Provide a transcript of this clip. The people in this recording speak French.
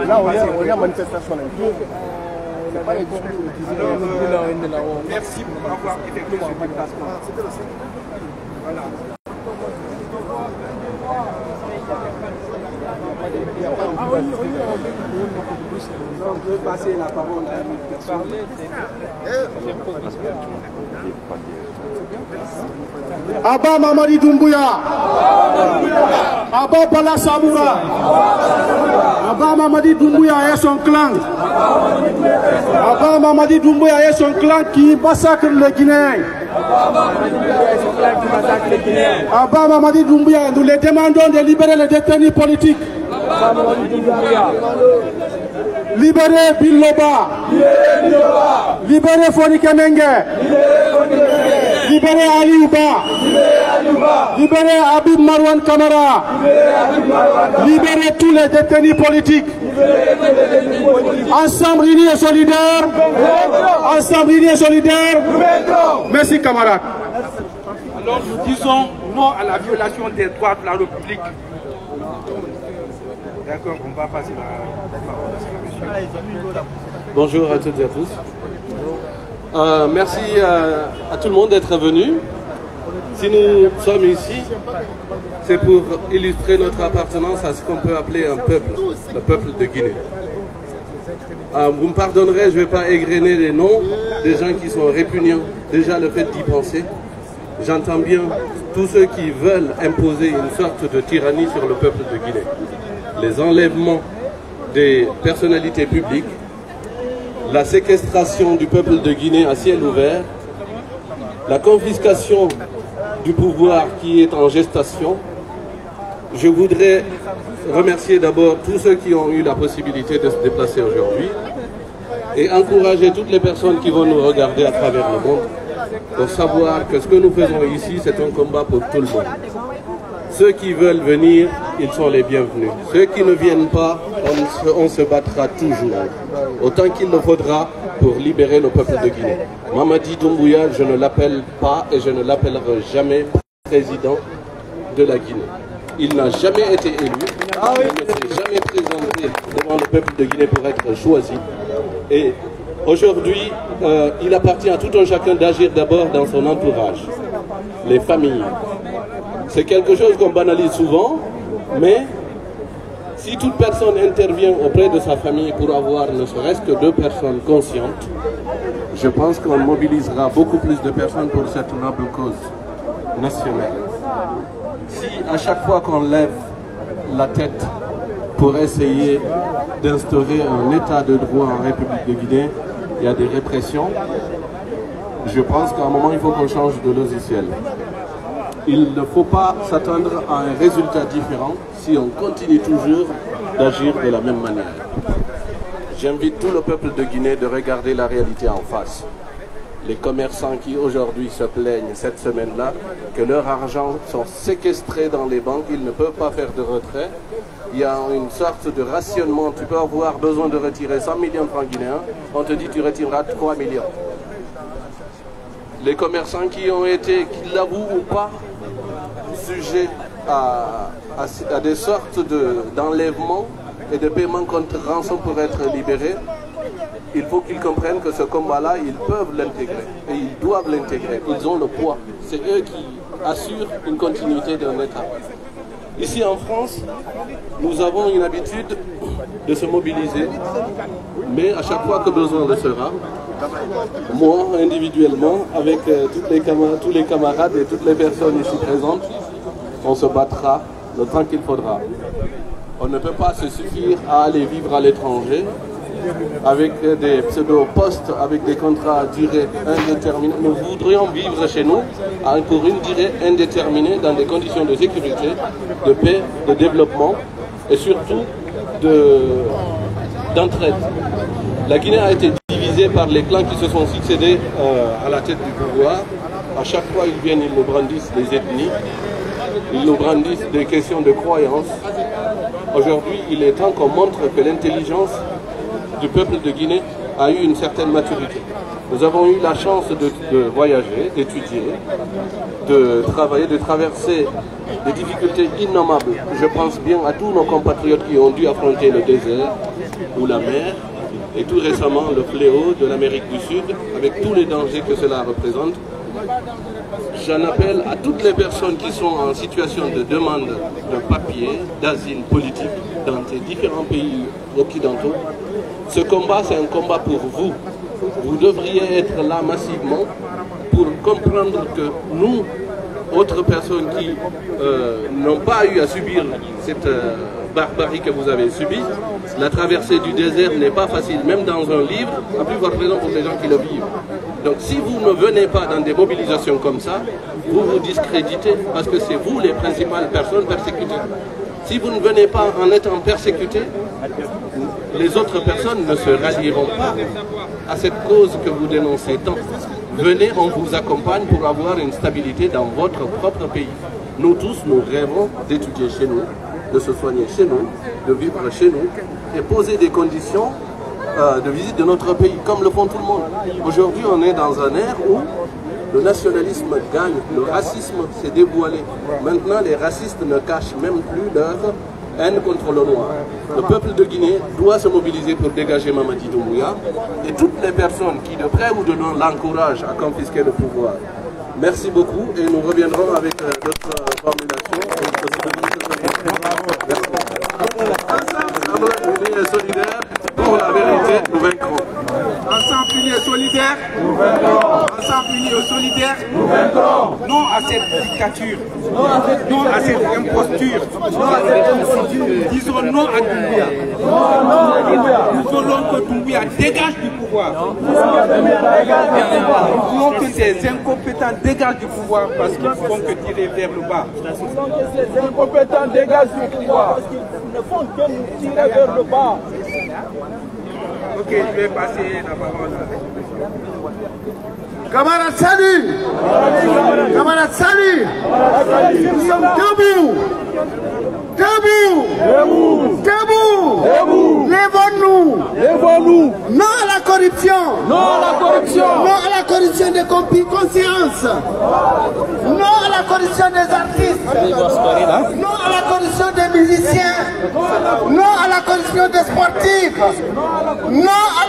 Là, on est en manifestation. Merci pour avoir effectué ce déplacement. Voilà. Je vais passer la parole à une personne. Abba Mamadi Doumbouya, Abba Bala Samoura, Abba Mamadi Doumbouya et son clan, Abba Mamadi Doumbouya et son clan qui massacre les Guinéens. Abba Mamadi Doumbouya, nous les demandons de libérer les détenus politiques. Libérez Biloba, libérez Foni Kemenge, libérez Ali Ouba, libérez Habib Marwan Kamara, libérez tous les détenus politiques. Ensemble unis et solidaires, ensemble unis et solidaires. Merci camarades. Alors nous disons non à la violation des droits de la République. D'accord, on va passer la parole à monsieur. Bonjour à toutes et à tous. Merci à tout le monde d'être venu. Si nous sommes ici, c'est pour illustrer notre appartenance à ce qu'on peut appeler un peuple, le peuple de Guinée. Vous me pardonnerez, je ne vais pas égrener les noms des gens qui sont répugnants. Déjà le fait d'y penser. J'entends bien tous ceux qui veulent imposer une sorte de tyrannie sur le peuple de Guinée. Les enlèvements des personnalités publiques, la séquestration du peuple de Guinée à ciel ouvert, la confiscation du pouvoir qui est en gestation. Je voudrais remercier d'abord tous ceux qui ont eu la possibilité de se déplacer aujourd'hui et encourager toutes les personnes qui vont nous regarder à travers le monde pour savoir que ce que nous faisons ici, c'est un combat pour tout le monde. Ceux qui veulent venir, ils sont les bienvenus. Ceux qui ne viennent pas, on se battra toujours, autant qu'il le faudra pour libérer le peuple de Guinée. Mamadi Doumbouya, je ne l'appelle pas et je ne l'appellerai jamais président de la Guinée. Il n'a jamais été élu, il ne s'est jamais présenté devant le peuple de Guinée pour être choisi. Et aujourd'hui, il appartient à tout un chacun d'agir d'abord dans son entourage, les familles. C'est quelque chose qu'on banalise souvent, mais si toute personne intervient auprès de sa famille pour avoir ne serait-ce que 2 personnes conscientes, je pense qu'on mobilisera beaucoup plus de personnes pour cette noble cause nationale. Si à chaque fois qu'on lève la tête pour essayer d'instaurer un état de droit en République de Guinée, il y a des répressions, je pense qu'à un moment il faut qu'on change de logiciel. Il ne faut pas s'attendre à un résultat différent si on continue toujours d'agir de la même manière. J'invite tout le peuple de Guinée de regarder la réalité en face. Les commerçants qui aujourd'hui se plaignent cette semaine-là que leur argent sont séquestrés dans les banques, ils ne peuvent pas faire de retrait. Il y a une sorte de rationnement, tu peux avoir besoin de retirer 100 millions de francs guinéens, on te dit tu retireras 3 millions. Les commerçants qui ont été, qui l'avouent ou pas, sujets à des sortes d'enlèvements et de paiements contre rançon pour être libérés, il faut qu'ils comprennent que ce combat-là, ils peuvent l'intégrer et ils doivent l'intégrer. Ils ont le poids. C'est eux qui assurent une continuité d'un État. Ici en France, nous avons une habitude de se mobiliser, mais à chaque fois que besoin le sera, moi individuellement, avec tous les camarades et toutes les personnes ici présentes, on se battra le temps qu'il faudra. On ne peut pas se suffire à aller vivre à l'étranger avec des pseudo-postes, avec des contrats à durée indéterminée. Nous voudrions vivre chez nous pour une durée indéterminée dans des conditions de sécurité, de paix, de développement et surtout d'entraide. La Guinée a été divisée par les clans qui se sont succédés à la tête du pouvoir. À chaque fois, ils viennent, ils nous brandissent des ethnies, ils nous brandissent des questions de croyance. Aujourd'hui, il est temps qu'on montre que l'intelligence du peuple de Guinée a eu une certaine maturité. Nous avons eu la chance de voyager, d'étudier, de travailler, de traverser des difficultés innommables. Je pense bien à tous nos compatriotes qui ont dû affronter le désert ou la mer, et tout récemment le fléau de l'Amérique du Sud, avec tous les dangers que cela représente. J'en appelle à toutes les personnes qui sont en situation de demande de papier, d'asile politique dans ces différents pays occidentaux. Ce combat, c'est un combat pour vous. Vous devriez être là massivement pour comprendre que nous, autres personnes qui n'ont pas eu à subir cette barbarie que vous avez subie, la traversée du désert n'est pas facile, même dans un livre, à plus forte raison pour les gens qui le vivent. Donc si vous ne venez pas dans des mobilisations comme ça, vous vous discréditez parce que c'est vous les principales personnes persécutées. Si vous ne venez pas en étant persécutés, les autres personnes ne se rallieront pas à cette cause que vous dénoncez tant. Venez, on vous accompagne pour avoir une stabilité dans votre propre pays. Nous tous, nous rêvons d'étudier chez nous, de se soigner chez nous, de vivre chez nous et poser des conditions de visite de notre pays, comme le font tout le monde. Aujourd'hui, on est dans un ère où le nationalisme gagne, le racisme s'est dévoilé. Maintenant, les racistes ne cachent même plus leur haine contre le noir. Le peuple de Guinée doit se mobiliser pour dégager Mamadi Doumbouya et toutes les personnes qui, de près ou de loin, l'encouragent à confisquer le pouvoir. Merci beaucoup et nous reviendrons avec d'autres formulations. Ensemble, unis et solidaires, pour la vérité, nous vaincrons. Ensemble unis et solidaires, nous vaincrons. Ensemble unis et solidaires, nous vaincrons. Non à cette dictature, non à cette imposture. Disons non à Doumbouya. Nous voulons que Doumbouya dégage du pouvoir. Nous voulons que ces incompétents dégagent du pouvoir parce qu'ils ne font que tirer vers le bas. Nous voulons que ces incompétents dégagent du pouvoir parce qu'ils ne font que nous tirer vers le bas. Ok, je vais passer la parole. Camarades, salut! Camarades, salut! Nous sommes debout! Debout! Debout! Debout! Debout! Lèvons-nous! Lèvons-nous! Non à la corruption! Non à la corruption! Non à la corruption des consciences! Non à la corruption des artistes! Non à la corruption des musiciens! Non à la corruption des sportifs! Non à